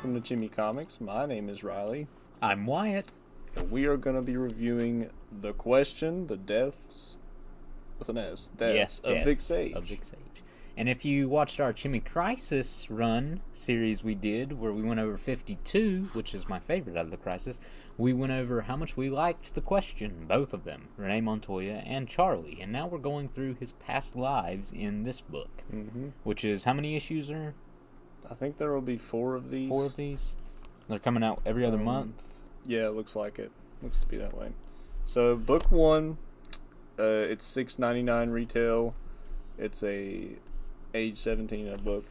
welcome to Jimmy Comics. My name is Riley, I'm Wyatt. and we are going to be reviewing The Question, The Deaths, with an S, Deaths of Vic Sage. Of Vic Sage. And if you watched our Jimmy Crisis run series we did, where we went over 52, which is my favorite out of the Crisis, we went over how much we liked The Question, both of them, Renee Montoya and Charlie. And now we're going through his past lives in this book, which is, how many issues are? I think there will be 4 of these. 4 of these? They're coming out every other month? Yeah, it looks like it. Looks to be that way. So, book 1, it's $6.99 retail. It's a age 17 book.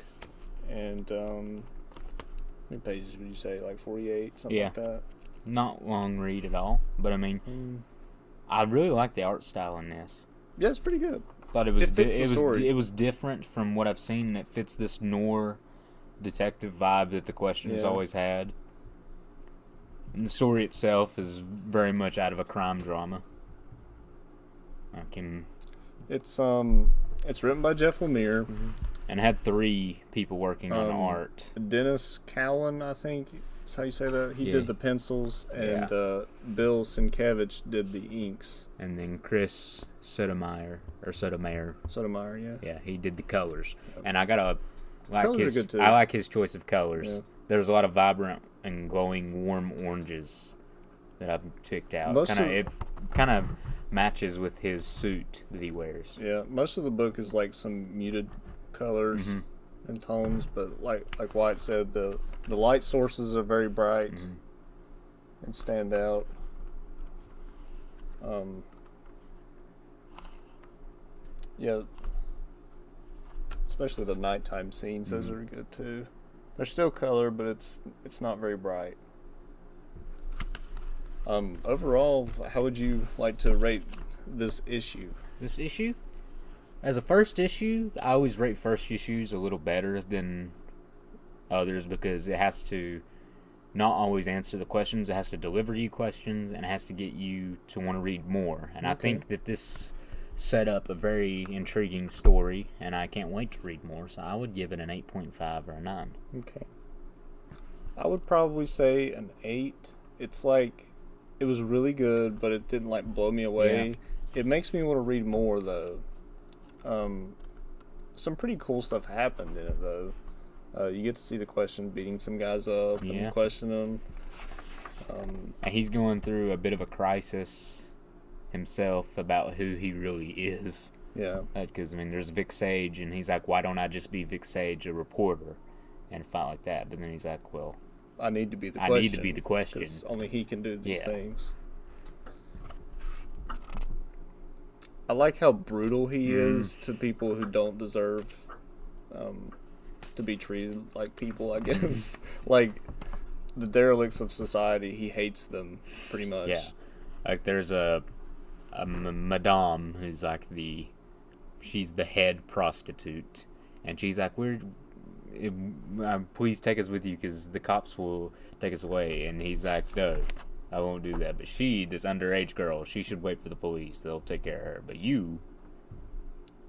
And, how many pages would you say? Like 48? Something like that? Not long read at all. But, I mean, I really like the art style in this. Yeah, it's pretty good. Thought it was story. It was different from what I've seen, and it fits this noir detective vibe that The Question has always had. And the story itself is very much out of a crime drama. It's written by Jeff Lemire. And had 3 people working on art. Dennis Cowan, I think is how you say that. He did the pencils, and Bill Sienkiewicz did the inks. And then Chris Sotomayor, yeah. Yeah, he did the colors. Yep. And I colors are good too. I like his choice of colors. Yeah. There's a lot of vibrant and glowing warm oranges that I've picked out. It kind of matches with his suit that he wears. Yeah, most of the book is like some muted colors and tones, but like Wyatt said, the light sources are very bright and stand out. Yeah, especially the nighttime scenes; those are good too. There's still color, but it's not very bright. Overall, how would you like to rate this issue? This issue? As a first issue, I always rate first issues a little better than others because it has to not always answer the questions. It has to deliver you questions, and it has to get you to want to read more. And I think that this set up a very intriguing story, and I can't wait to read more. So I would give it an 8.5 or a 9. Okay. I would probably say an 8. It's like, it was really good, but it didn't like blow me away. Yeah. It makes me want to read more though. Some pretty cool stuff happened in it though. You get to see The Question beating some guys up and question them. And he's going through a bit of a crisis himself about who he really is. Yeah. Because, I mean, there's Vic Sage, and he's like, why don't I just be Vic Sage, a reporter, and fight like that? But then he's like, well, I need to be the Question. I need to be the Question. Because only he can do these things. I like how brutal he is to people who don't deserve to be treated like people, I guess. Like, the derelicts of society, he hates them, pretty much. Yeah. Like, there's a madame who's like she's the head prostitute, and she's like, please take us with you because the cops will take us away. And he's like, no, I won't do that. But this underage girl, she should wait for the police. They'll take care of her. But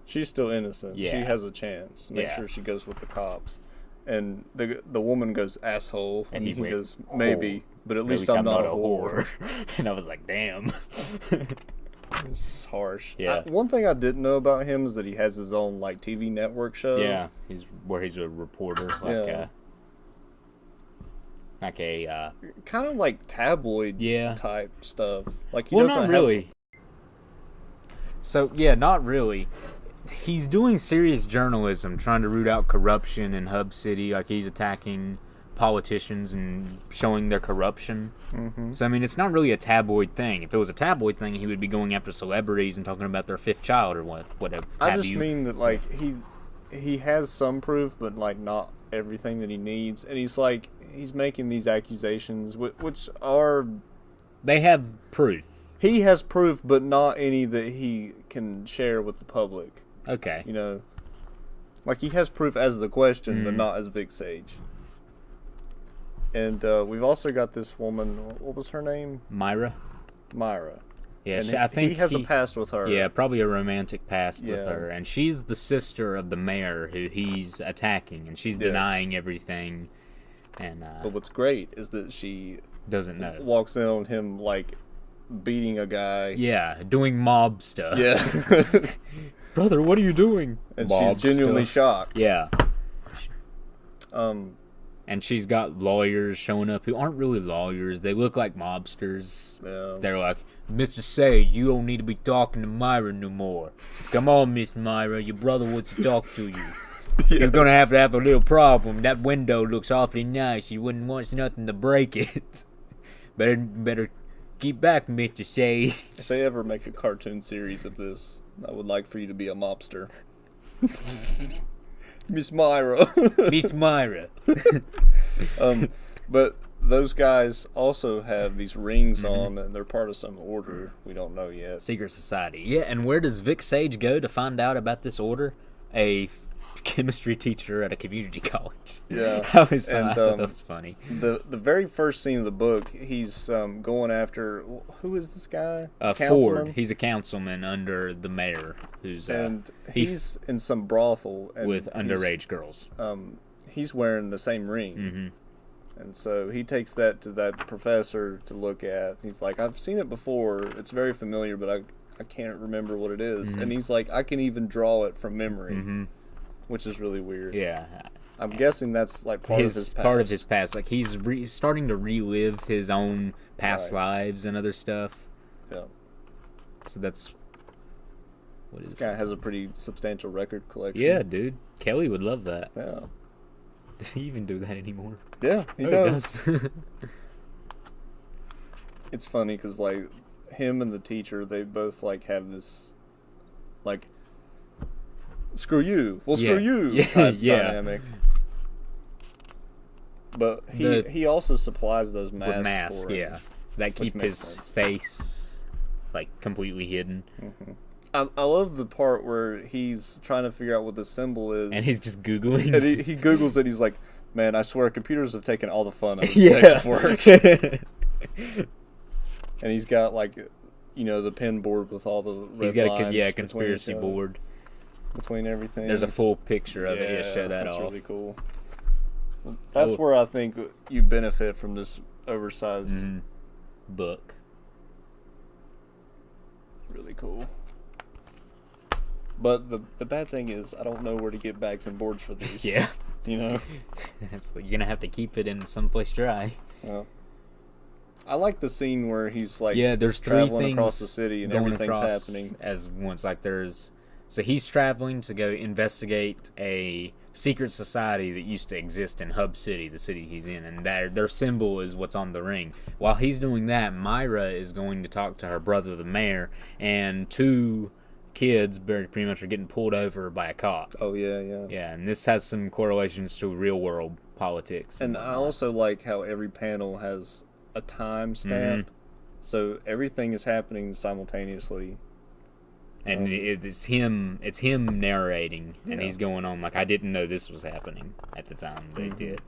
she's still innocent. Yeah. She has a chance. Make sure she goes with the cops. And the woman goes, asshole. And he goes, maybe, but at least I'm not a whore. And I was like, damn. This is harsh. Yeah. One thing I didn't know about him is that he has his own like TV network show. Yeah, he's a reporter, kind of like tabloid type stuff. Like he not really. So not really. He's doing serious journalism, trying to root out corruption in Hub City. Like, he's attacking politicians and showing their corruption. So, I mean, it's not really a tabloid thing. If it was a tabloid thing, he would be going after celebrities and talking about their 5th child or whatever. I just mean that, like, he has some proof, but, like, not everything that he needs. And he's making these accusations, which are... They have proof. He has proof, but not any that he can share with the public. Okay. You know, like, he has proof as The Question, but not as Vic Sage. And we've also got this woman. What was her name? Myra. Yeah, I think he has a past with her. Yeah, probably a romantic past with her. And she's the sister of the mayor who he's attacking, and she's denying everything. And but what's great is that she doesn't know. Walks in on him like beating a guy. Yeah, doing mob stuff. Yeah. Brother, what are you doing? And mob she's genuinely shocked. Yeah. And she's got lawyers showing up who aren't really lawyers. They look like mobsters. Yeah. They're like, Mr. Sage, you don't need to be talking to Myra no more. Come on, Miss Myra, your brother wants to talk to you. Yes. You're going to have a little problem. That window looks awfully nice. You wouldn't want nothing to break it. Better keep back, Mr. Sage. If they ever make a cartoon series of this, I would like for you to be a mobster. Miss Myra. Miss Myra. But those guys also have these rings on, and they're part of some order. We don't know yet. Secret society. Yeah, and where does Vic Sage go to find out about this order? A chemistry teacher at a community college. Yeah. I thought that was funny. The very first scene of the book, he's going after, who is this guy? Ford. He's a councilman under the mayor, who's and he's in some brothel and with underage girls. He's wearing the same ring, and so he takes that to that professor to look at. He's like, I've seen it before. It's very familiar, but I can't remember what it is. And he's like, I can even draw it from memory. Which is really weird. Yeah. I'm guessing that's like part of his past. Part of his past. Like he's starting to relive his own past lives and other stuff. Yeah. So that's... What is this guy has a pretty substantial record collection. Yeah, dude. Kelly would love that. Yeah. Does he even do that anymore? Yeah, he does. It's funny because like him and the teacher, they both like have this like... Screw you. Well, screw you type dynamic. But he also supplies those masks for him. Yeah. That keep his face like completely hidden. I love the part where he's trying to figure out what the symbol is. And he's just Googling. And he Googles it. He's like, man, I swear computers have taken all the fun out of detective work. And he's got like, the pin board with all the red He's got lines a conspiracy board. Between everything. There's a full picture of it. Yeah, show that off. That's really cool. That's where I think you benefit from this oversized book. Really cool. But the bad thing is I don't know where to get bags and boards for these. Yeah. That's you're gonna have to keep it in someplace dry. Yeah. I like the scene where he's like there's traveling across the city and everything's happening. So he's traveling to go investigate a secret society that used to exist in Hub City, the city he's in, and their symbol is what's on the ring. While he's doing that, Myra is going to talk to her brother, the mayor, and two kids pretty much are getting pulled over by a cop. Oh, yeah. Yeah, and this has some correlations to real-world politics. And I also like how every panel has a time stamp, so everything is happening simultaneously. And it's him narrating, and he's going on like, I didn't know this was happening at the time they did.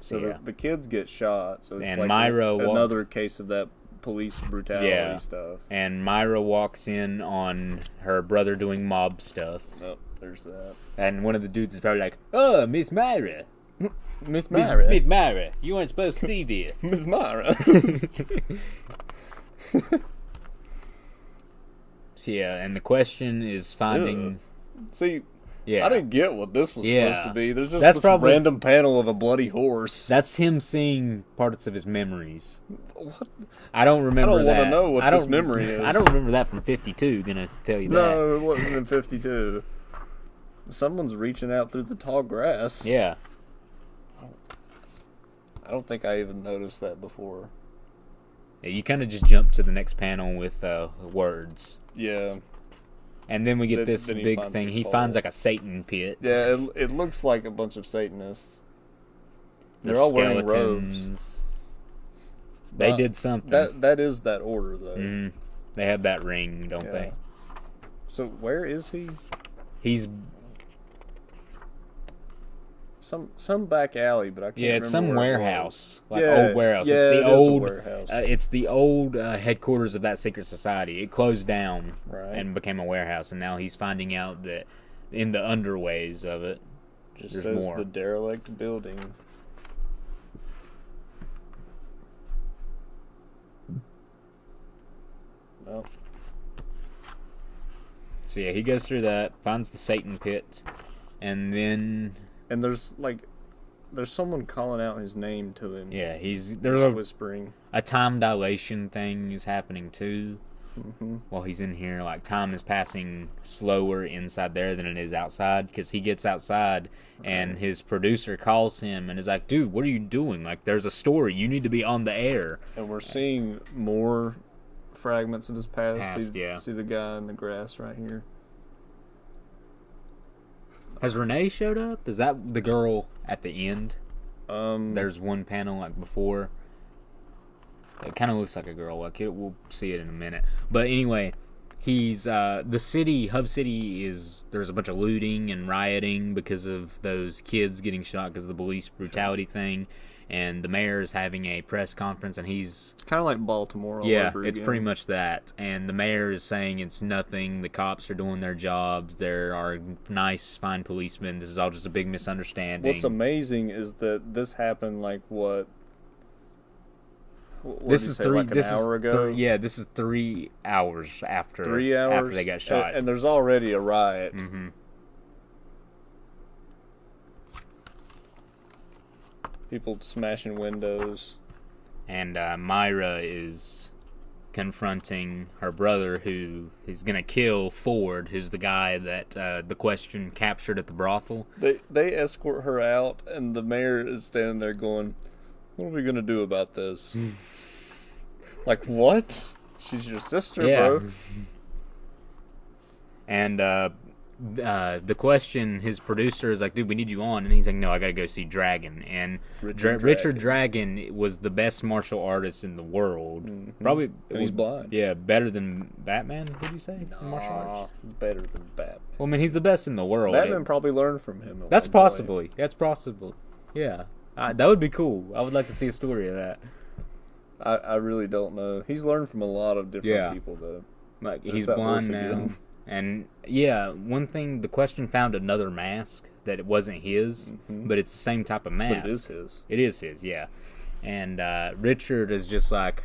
So the kids get shot, so it's and like Myra another case of that police brutality stuff. And Myra walks in on her brother doing mob stuff. Oh, there's that. And one of the dudes is probably like, oh, Miss Myra. Miss Myra. Miss Myra, you weren't supposed to see this. Miss Myra. Yeah, and the question is finding... See, I didn't get what this was supposed to be. There's just this random panel of a bloody horse. That's him seeing parts of his memories. What? I don't remember that. I don't want to know what this memory is. I don't remember that from 52, gonna tell you that. No, it wasn't in 52. Someone's reaching out through the tall grass. Yeah. I don't think I even noticed that before. Yeah, you kind of just jump to the next panel with words. Yeah. And then we get this big thing. He finds like a Satan pit. Yeah, it looks like a bunch of Satanists. They're all wearing robes. They did something. That is that order, though. They have that ring, don't they? So where is he? He's... Some back alley, but I can't remember. Yeah, it's some warehouse, like old warehouse. Yeah, it's the old warehouse. It's the old headquarters of that secret society. It closed down and became a warehouse, and now he's finding out that in the underways of it, there's more. The derelict building. No. So yeah, he goes through that, finds the Satan pit, and then And there's someone calling out his name to him. yeah, There's there's whispering. a time dilation thing is happening too. Mm-hmm. While he's in here, like time is passing slower inside there than it is outside, because he gets outside and his producer calls him and is like, dude, what are you doing? Like, there's a story, you need to be on the air. And we're seeing more fragments of his past. Yeah. See the guy in the grass right here. Has Renee showed up? Is that the girl at the end? There's There's one panel like before. It kind of looks like a girl. Like we'll see it in a minute. But anyway, he's the city. Hub City is there's a bunch of looting and rioting because of those kids getting shot because of the police brutality thing. And the mayor is having a press conference, and he's kind of like Baltimore. All yeah, over it's again. pretty much that. And the mayor is saying it's nothing. The cops are doing their jobs. There are nice, fine policemen. This is all just a big misunderstanding. What's amazing is that this happened like what? This is like an hour ago. Yeah, this is 3 hours after 3 hours after they got shot. and there's already a riot. Mm-hmm. People smashing windows. And Myra is confronting her brother, who is gonna kill Ford, who's the guy that the Question captured at the brothel. They escort her out, and the mayor is standing there going, "What are we gonna do about this?" Like, what? She's your sister, bro. And the Question, his producer is like, dude, we need you on. And he's like, no, I gotta go see Dragon. And Richard Dragon was the best martial artist in the world. Mm-hmm. Probably. And he's blind. Yeah, better than Batman, would you say? In martial arts? Better than Batman. Well, I mean, he's the best in the world. Batman probably learned from him. That's possibly. That's possible. Yeah. That would be cool. I would like to see a story of that. I really don't know. He's learned from a lot of different people, though. Like, he's blind now. And, yeah, one thing, the Question found another mask that it wasn't his, but it's the same type of mask. But it is his. It is his, yeah. And Richard is just like,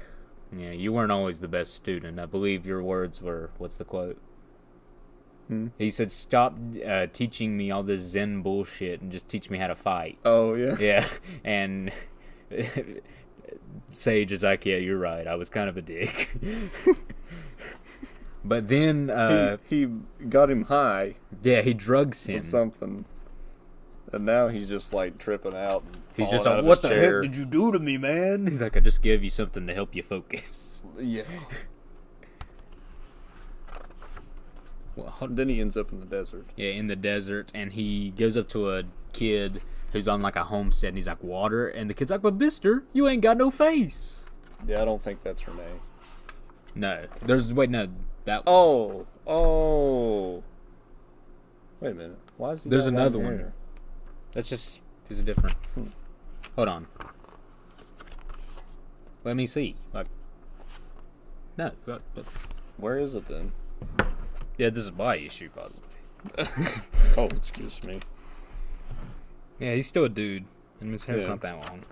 yeah, you weren't always the best student. I believe your words were, what's the quote? He said, stop teaching me all this Zen bullshit and just teach me how to fight. Oh, yeah? Yeah, and Sage is like, yeah, you're right. I was kind of a dick. But then... he got him high. Yeah, he drugs him. With something. And now he's just, like, tripping out. He's just like, what the heck did you do to me, man? He's like, I just gave you something to help you focus. Yeah. Well, then he ends up in the desert. Yeah, in the desert, and he goes up to a kid who's on like a homestead, and he's like, water, and the kid's like, but mister, you ain't got no face. Yeah, I don't think that's Renee. No. Oh. Wait a minute. Why is he There's got another long one. hair? That's just, he's different. Hold on. Let me see. Like, no. Where is it then? Yeah, this is my issue, by the way. Oh, excuse me. Yeah, he's still a dude, and his hair's not that long.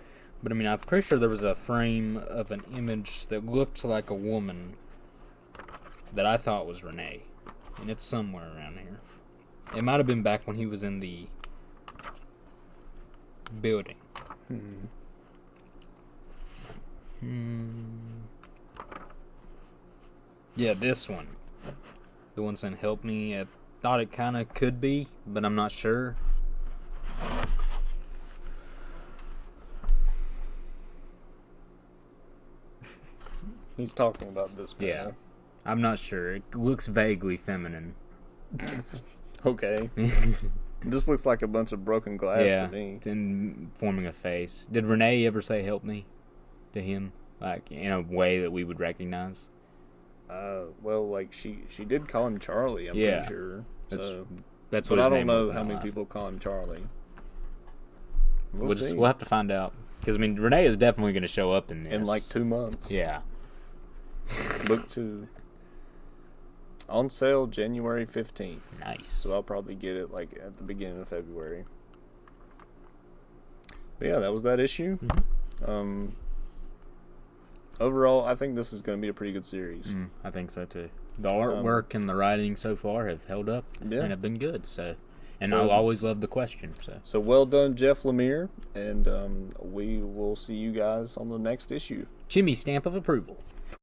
But I mean, I'm pretty sure there was a frame of an image that looked like a woman that I thought was Renee, and it's somewhere around here. It might have been back when he was in the building. Yeah, this one. The one saying help me. I thought it kind of could be, but I'm not sure. He's talking about this panel. Yeah. I'm not sure. It looks vaguely feminine. Okay. This looks like a bunch of broken glass to me. And forming a face. Did Renee ever say help me to him? Like, in a way that we would recognize? Well, like, she did call him Charlie, I'm pretty sure. That's what but his I name don't was know how in many life. people call him Charlie. We'll have to find out. Because, I mean, Renee is definitely going to show up in this. In like 2 months. Yeah. Book 2. On sale January 15th. Nice. So I'll probably get it like at the beginning of February. But yeah, that was that issue. overall, I think this is going to be a pretty good series. I think so too. The artwork and the writing so far have held up and have been good. So, and I'll always love the question. So well done, Jeff Lemire, and we will see you guys on the next issue. Jimmy stamp of approval.